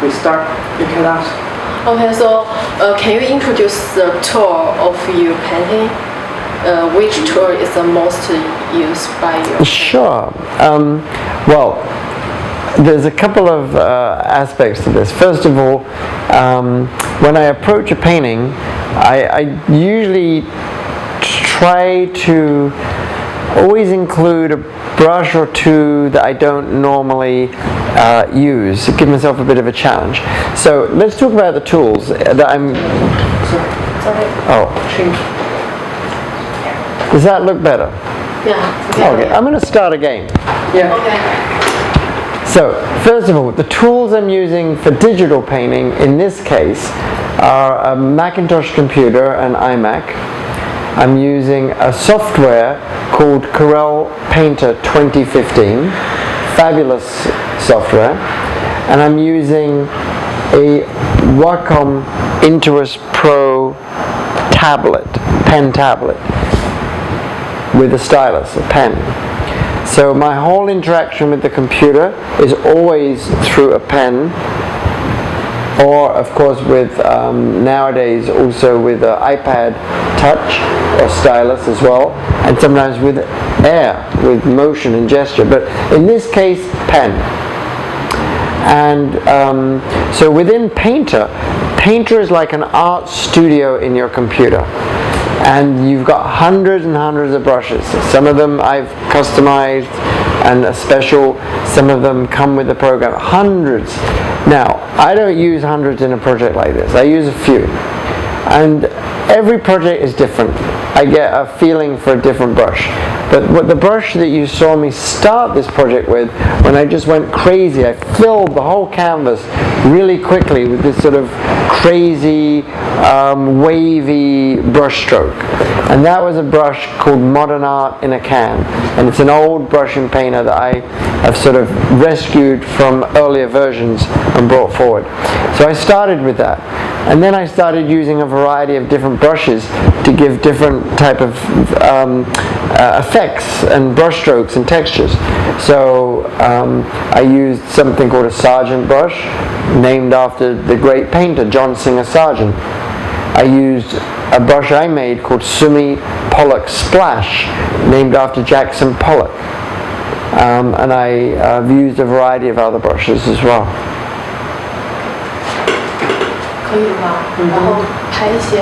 we start. You can ask. Okay, so can you introduce the tool of your painting? Which tool is the most used by you? Sure. Well, there's a couple of aspects to this. First of all, when I approach a painting, I usually try to always include a brush or two that I don't normally use to give myself a bit of a challenge. So let's talk about the tools that I'm... Sorry. Oh. Does that look better? Yeah. Okay, I'm going to start again. Yeah. Okay. So, first of all, the tools I'm using for digital painting in this case are a Macintosh computer, an iMac. I'm using a software called Corel Painter 2015, fabulous software, and I'm using a Wacom Intuos Pro tablet, pen tablet, with a stylus, a pen. So my whole interaction with the computer is always through a pen, or of course with nowadays also with an iPad Touch or stylus as well, and sometimes with air, with motion and gesture, but in this case pen. And so within Painter is like an art studio in your computer, and you've got hundreds and hundreds of brushes. Some of them I've customized and a special, some of them come with the program, hundreds. Now, I don't use hundreds in a project like this, I use a few. And every project is different. I get a feeling for a different brush. But what the brush that you saw me start this project with, when I just went crazy, I filled the whole canvas really quickly with this sort of crazy, wavy brush stroke. And that was a brush called Modern Art in a Can. And it's an old brush and painter that I have sort of rescued from earlier versions and brought forward. So I started with that. And then I started using a variety of different brushes to give different type of effects and brush strokes and textures. So I used something called a Sargent brush, named after the great painter John Singer Sargent. I used a brush I made called Sumi Pollock Splash, named after Jackson Pollock. And I've used a variety of other brushes as well. 可以吗？然后拍一些